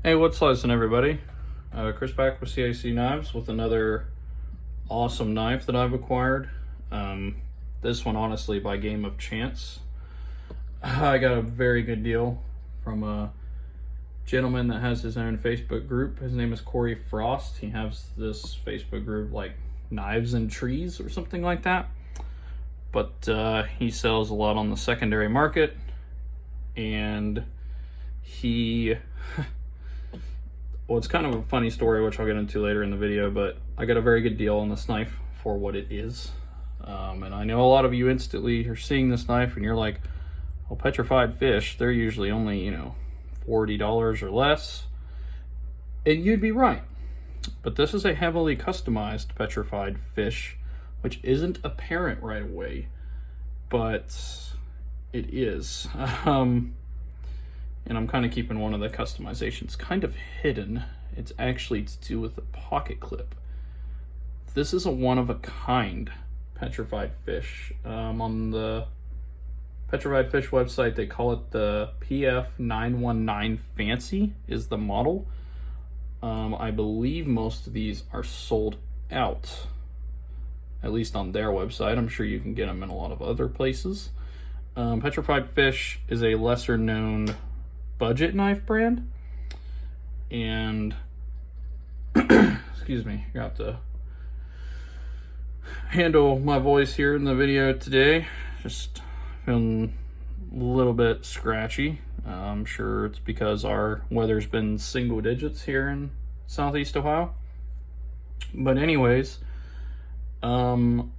Hey, what's slicing, everybody? Chris back with CIC Knives with another awesome knife that I've acquired. This one, honestly, by game of chance. I got a very good deal from a gentleman that has his own Facebook group. His name is Corey Frost. He has this Facebook group like Knives and Trees or something like that. But he sells a lot on the secondary market, and he... Well, it's kind of a funny story, which I'll get into later in the video, but I got a very good deal on this knife for what it is. And I know a lot of you instantly are seeing this knife and you're like, well, Petrified Fish, they're usually only, $40 or less. And you'd be right. But this is a heavily customized Petrified Fish, which isn't apparent right away, but it is. And I'm kind of keeping one of the customizations kind of hidden. It's actually to do with the pocket clip. This is a one-of-a-kind Petrified Fish. On the Petrified Fish website, they call it the PF919 Fancy is the model. I believe most of these are sold out, at least on their website. I'm sure you can get them in a lot of other places. Petrified Fish is a lesser-known budget knife brand, and excuse me, you have to handle my voice here in the video today. Just feeling a little bit scratchy. I'm sure it's because our weather's been single digits here in Southeast Ohio. But anyways, on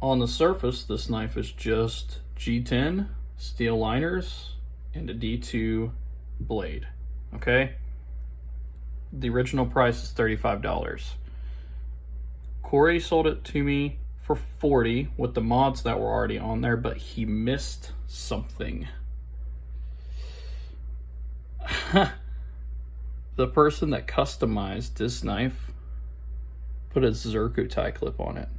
the surface, this knife is just G10 steel liners and a D2 blade, okay? The original price is $35. Corey sold it to me for $40 with the mods that were already on there, but he missed something. The person that customized this knife put a Zircotie clip on it.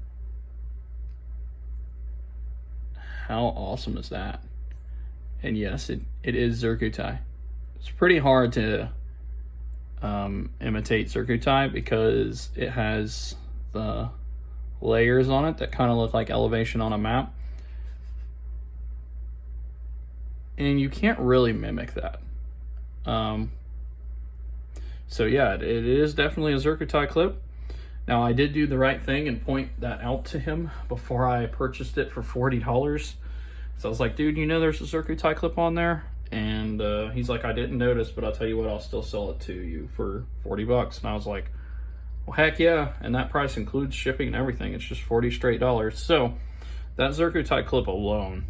How awesome is that? And yes, it is Zircotie. It's pretty hard to imitate Zircotie because it has the layers on it that kind of look like elevation on a map. And you can't really mimic that. So yeah, it is definitely a Zircotie clip. Now, I did do the right thing and point that out to him before I purchased it for $40. So I was like, dude, there's a Zircotie clip on there? And he's like, I didn't notice, but I'll tell you what, I'll still sell it to you for $40. And I was like, well, heck yeah. And that price includes shipping and everything. It's just $40 straight. So that Zircotie clip alone,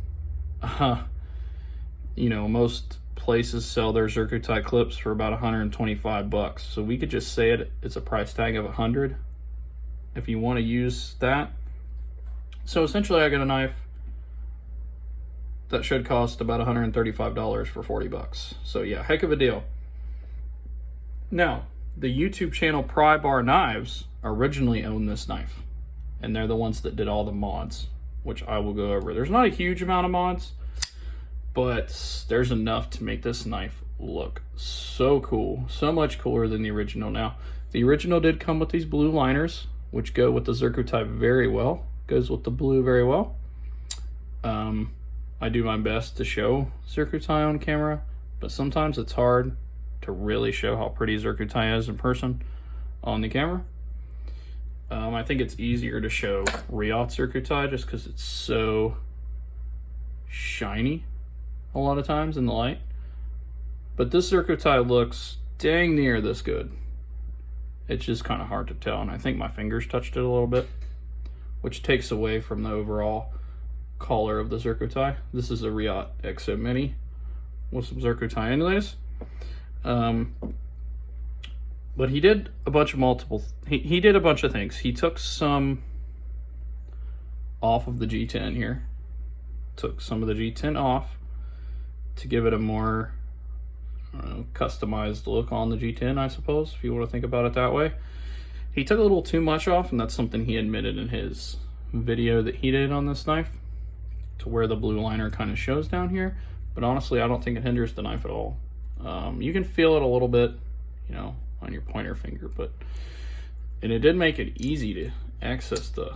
most places sell their Zircotie clips for about $125. So we could just say it's a price tag of $100 if you want to use that. So essentially, I got a knife that should cost about $135 for $40. So yeah, heck of a deal. Now, the YouTube channel Pry Bar Knives originally owned this knife, and they're the ones that did all the mods, which I will go over. There's not a huge amount of mods, but there's enough to make this knife look so cool, so much cooler than the original. Now, the original did come with these blue liners, which go with the Zircotie very well, goes with the blue very well. I do my best to show Zircotie on camera, but sometimes it's hard to really show how pretty Zircotie is in person on the camera. I think it's easier to show Riot Zircotie just because it's so shiny a lot of times in the light. But this Zircotie looks dang near this good. It's just kind of hard to tell, and I think my fingers touched it a little bit, which takes away from the overall color of the Zircotie. This is a Riot Exo Mini with some Zircotie anyways. But he did a bunch of he did a bunch of things. He took some off of the G10 here. Took some of the G10 off to give it a more customized look on the G10, I suppose, if you want to think about it that way. He took a little too much off, and that's something he admitted in his video that he did on this knife, to where the blue liner kind of shows down here. But honestly, I don't think it hinders the knife at all. You can feel it a little bit you know, on your pointer finger. And it did make it easy to access the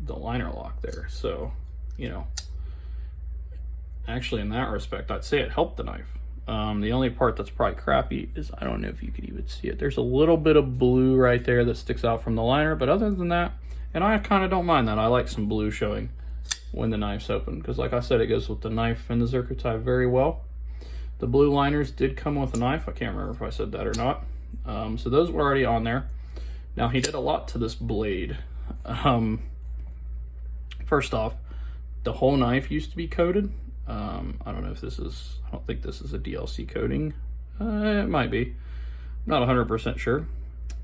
liner lock there. So, you know, actually in that respect, I'd say it helped the knife. The only part that's probably crappy is, I don't know if you could even see it, there's a little bit of blue right there that sticks out from the liner, but other than that, and I kind of don't mind that. I like some blue showing when the knife's open, because like I said, it goes with the knife and the Zircuti very well. The blue liners did come with the knife. I can't remember if I said that or not. So those were already on there. Now, he did a lot to this blade. First off, the whole knife used to be coated. I don't know if this is, I don't think this is a DLC coating. It might be. I'm not 100% sure.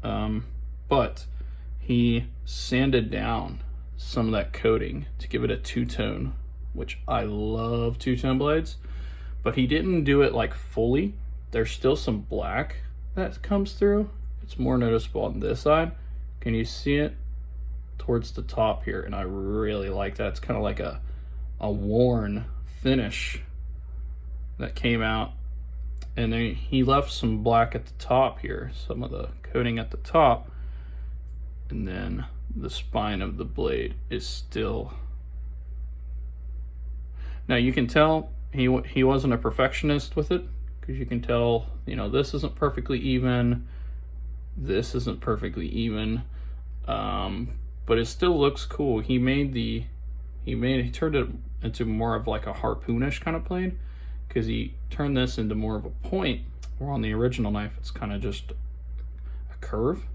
But he sanded down some of that coating to give it a two-tone, which I love two-tone blades. But he didn't do it like fully. There's still some black that comes through. It's more noticeable on this side. Can you see it? Towards the top here, and I really like that. It's kind of like a worn finish that came out, and then he left some black at the top here, some of the coating at the top, and then the spine of the blade is still. Now you can tell he wasn't a perfectionist with it, because you can tell, you know, this isn't perfectly even, this isn't perfectly even, but it still looks cool. He turned it into more of like a harpoonish kind of blade, because he turned this into more of a point, where on the original knife it's kind of just a curve.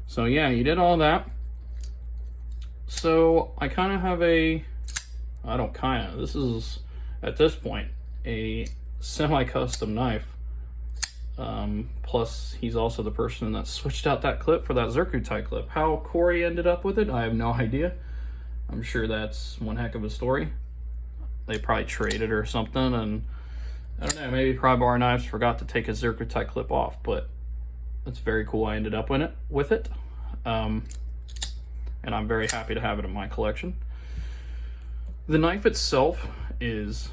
So yeah, he did all that. So I kind of have this is at this point a semi-custom knife. Plus he's also the person that switched out that clip for that Zircuti clip. How Corey ended up with it, I have no idea. I'm sure that's one heck of a story. They probably traded or something, and I don't know, maybe Prybar Knives forgot to take his Zircuti clip off, but it's very cool I ended up with it. And I'm very happy to have it in my collection. The knife itself is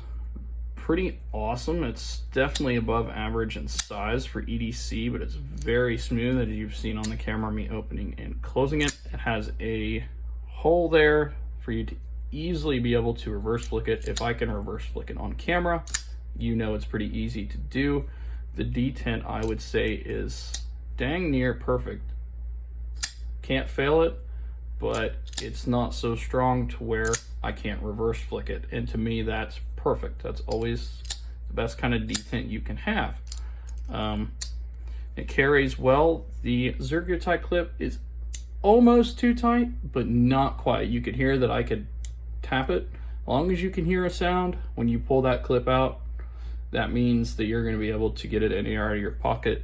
pretty awesome. It's definitely above average in size for EDC, but it's very smooth, as you've seen on the camera, me opening and closing it. It has a hole there for you to easily be able to reverse flick it. If I can reverse flick it on camera, you know it's pretty easy to do. The detent, I would say, is dang near perfect. Can't fail it, but it's not so strong to where I can't reverse flick it. And to me, that's perfect. That's always the best kind of detent you can have. It carries well. The Zircuti clip is almost too tight, but not quite. You could hear that I could tap it. As long as you can hear a sound when you pull that clip out, that means that you're going to be able to get it in out of your pocket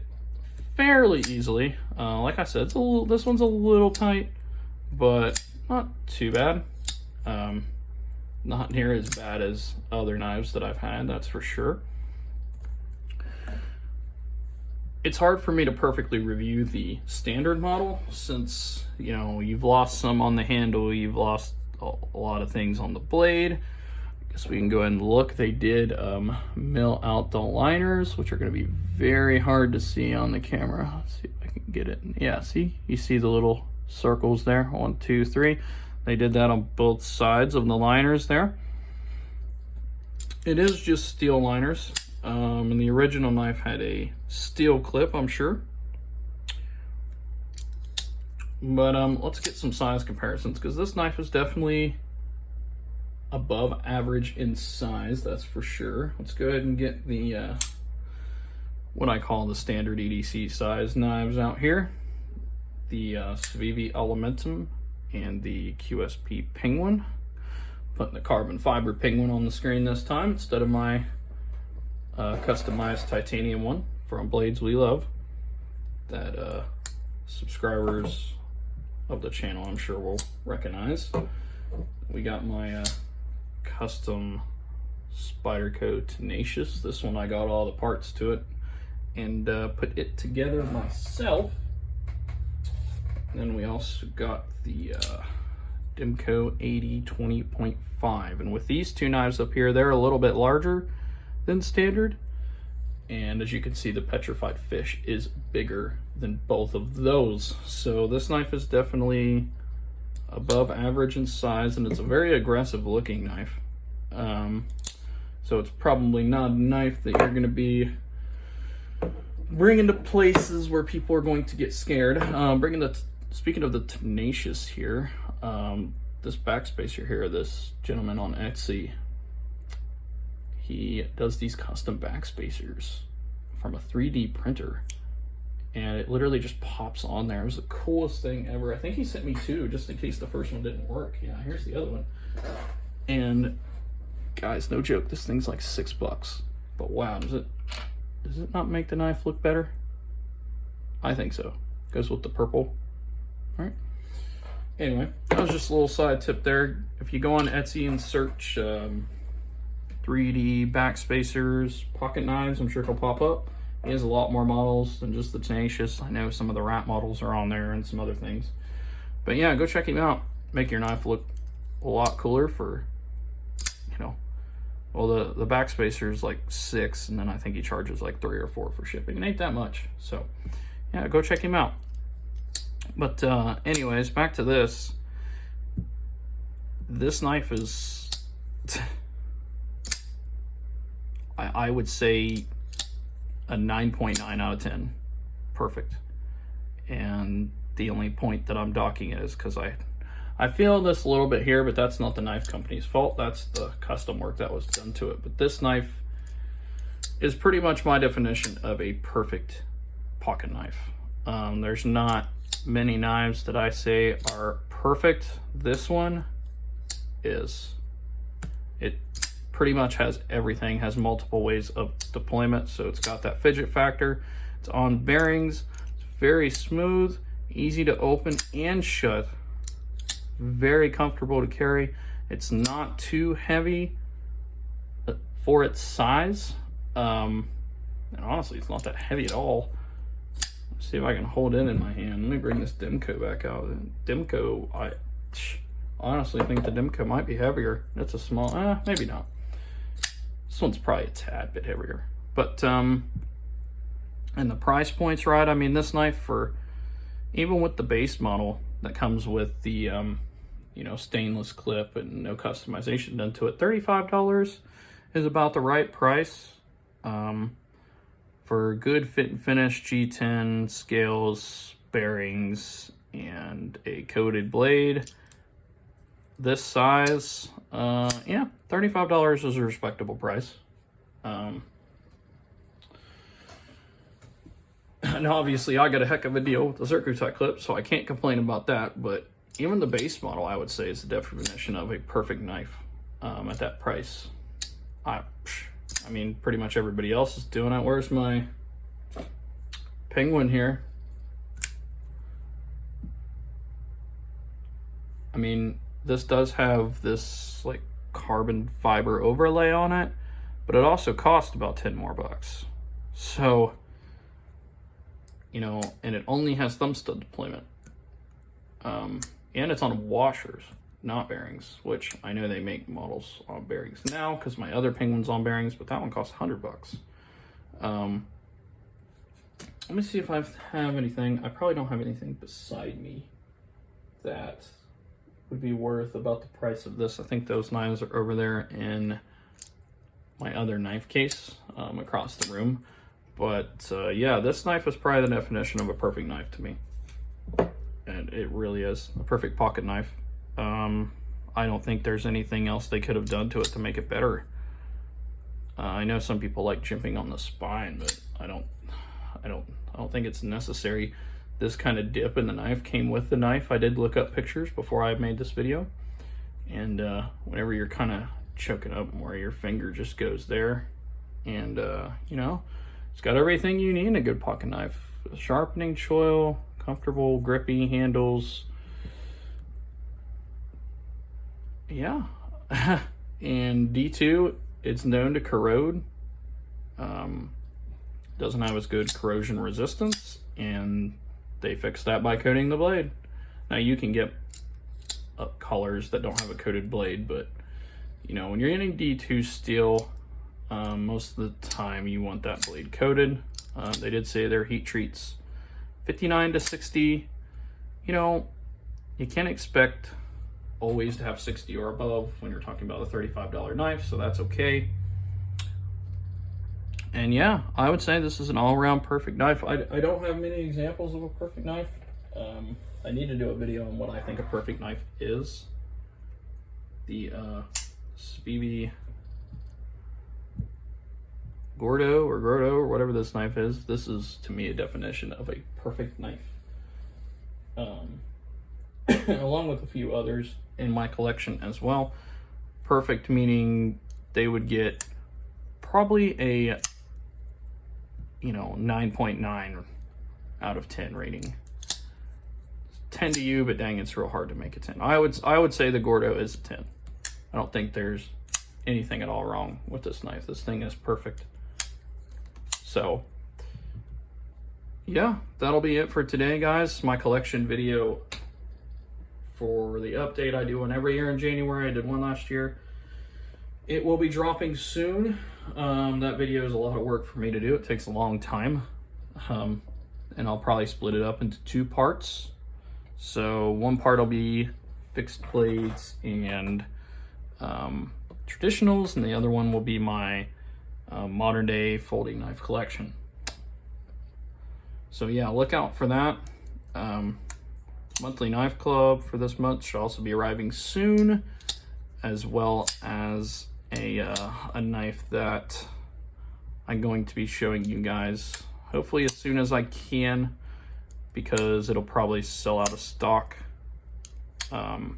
fairly easily. Like I said, this one's a little tight, but not too bad. Not near as bad as other knives that I've had, that's for sure. It's hard for me to perfectly review the standard model, since, you know, you've lost some on the handle, you've lost a lot of things on the blade. I guess we can go ahead and look. They did mill out the liners, which are going to be very hard to see on the camera. Let's see if I can get it. Yeah, see? You see the little circles there? 1, 2, 3. They did that on both sides of the liners there. It is just steel liners. And the original knife had a steel clip, I'm sure. But let's get some size comparisons, because this knife is definitely above average in size, that's for sure. Let's go ahead and get the what I call the standard EDC size knives out here. The Civivi Elementum and the QSP Penguin. Putting the carbon fiber Penguin on the screen this time instead of my customized titanium one from Blades We Love that subscribers of the channel I'm sure will recognize. We got my custom Spyderco Tenacious. This one I got all the parts to it and put it together myself. Then we also got the Dimco 80 20.5, and with these two knives up here, they're a little bit larger than standard, And as you can see, the Petrified Fish is bigger than both of those. So this knife is definitely above average in size, and it's a very aggressive looking knife. So it's probably not a knife that you're gonna be bringing to places where people are going to get scared. Speaking of the tenacious here, this backspacer here, this gentleman on Etsy, he does these custom backspacers from a 3D printer, and it literally just pops on there. It was the coolest thing ever. I think he sent me two, just in case the first one didn't work. Yeah, here's the other one. And guys, no joke, this thing's like $6. But wow, does it not make the knife look better? I think so. Goes with the purple. All right. Anyway, that was just a little side tip there. If you go on Etsy and search 3D backspacers, pocket knives, I'm sure it'll pop up. He has a lot more models than just the tenacious. I know some of the rat models are on there and some other things. But yeah, go check him out. Make your knife look a lot cooler for, you know, well, the backspacer is like $6, and then I think he charges like $3 or $4 for shipping. It ain't that much. So yeah, go check him out. But anyways, back to this. This knife is, I would say, a 9.9 out of 10. Perfect. And the only point that I'm docking it is because I feel this a little bit here, but that's not the knife company's fault. That's the custom work that was done to it. But this knife is pretty much my definition of a perfect pocket knife. There's not many knives that I say are perfect. This one is. It pretty much has everything, has multiple ways of deployment, so it's got that fidget factor. It's on bearings, it's very smooth, easy to open and shut, very comfortable to carry. It's not too heavy for its size, and honestly it's not that heavy at all. Let's see if I can hold it in my hand. Let me bring this Demco back out. Demco, I honestly think the Demco might be heavier. It's a small, maybe not. This one's probably a tad bit heavier, but and the price point's right. I mean, this knife, for even with the base model that comes with the you know, stainless clip and no customization done to it, $35 is about the right price for good fit and finish G10 scales, bearings, and a coated blade this size. Yeah, $35 is a respectable price. And obviously I got a heck of a deal with the Shoutout clip, so I can't complain about that. But even the base model, I would say, is the definition of a perfect knife at that price. I mean, pretty much everybody else is doing it. Where's my penguin here? I mean, this does have this like carbon fiber overlay on it, but it also cost about 10 more bucks. So, you know, and it only has thumb stud deployment. And it's on washers, not bearings, which I know they make models on bearings now because my other penguin's on bearings, but that one costs 100 bucks. Let me see if I have anything. I probably don't have anything beside me that would be worth about the price of this. I think those knives are over there in my other knife case across the room. But yeah, this knife is probably the definition of a perfect knife to me. And it really is a perfect pocket knife. I don't think there's anything else they could have done to it to make it better. I know some people like jimping on the spine, but I don't think it's necessary. This kind of dip in the knife came with the knife. I did look up pictures before I made this video. And whenever you're kind of choking up where your finger just goes there, and you know, it's got everything you need in a good pocket knife. A sharpening choil, comfortable grippy handles. Yeah. And D2, it's known to corrode. Doesn't have as good corrosion resistance, and they fixed that by coating the blade. Now you can get colors that don't have a coated blade, but you know, when you're getting D2 steel, Most of the time you want that blade coated. They did say their heat treats 59 to 60. You know, you can't expect always to have 60 or above when you're talking about a $35 knife, so that's okay. And yeah, I would say this is an all-around perfect knife. I don't have many examples of a perfect knife. I need to do a video on what I think a perfect knife is. The Spivi Gordo or whatever this knife is. This is, to me, a definition of a perfect knife. Along with a few others in my collection as well. Perfect meaning they would get probably a 9.9 out of 10 rating. 10 to you, but dang, it's real hard to make a 10. I would say the Gordo is a 10. I don't think there's anything at all wrong with this knife. This thing is perfect. So yeah, that'll be it for today, guys. My collection video for the update I do one every year in January. I did one last year. It will be dropping soon. That video is a lot of work for me to do. It takes a long time. And I'll probably split it up into 2 parts. So one part will be fixed blades and traditionals, and the other one will be my modern day folding knife collection. So yeah, look out for that. Monthly knife club for this month should also be arriving soon, as well as a knife that I'm going to be showing you guys hopefully as soon as I can, because it'll probably sell out of stock, and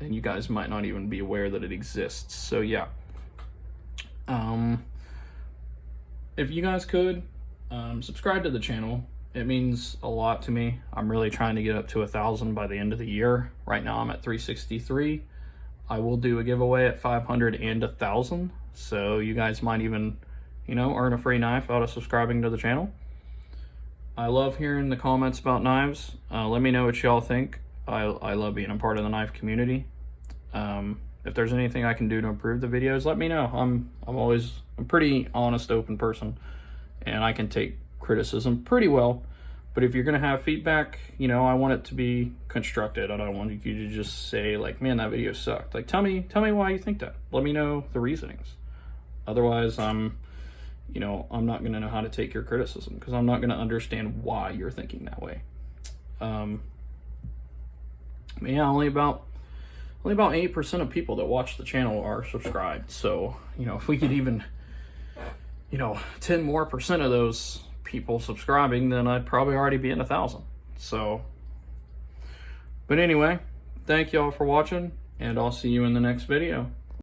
you guys might not even be aware that it exists. So yeah, if you guys could subscribe to the channel, it means a lot to me. I'm really trying to get up to 1,000 by the end of the year. Right now I'm at 363. I will do a giveaway at 500 and 1,000, so you guys might even, earn a free knife out of subscribing to the channel. I love hearing the comments about knives. Let me know what y'all think. I love being a part of the knife community. If there's anything I can do to improve the videos, let me know. I'm a pretty honest, open person, and I can take criticism pretty well. But if you're gonna have feedback, I want it to be constructed. I don't want you to just say like, man, that video sucked. Like, tell me why you think that. Let me know the reasonings. Otherwise, I'm not gonna know how to take your criticism, because I'm not gonna understand why you're thinking that way. Yeah, only about 8% of people that watch the channel are subscribed. So, if we could even, 10% more of those people subscribing, then I'd probably already be in 1,000. So, but anyway, thank y'all for watching, and I'll see you in the next video.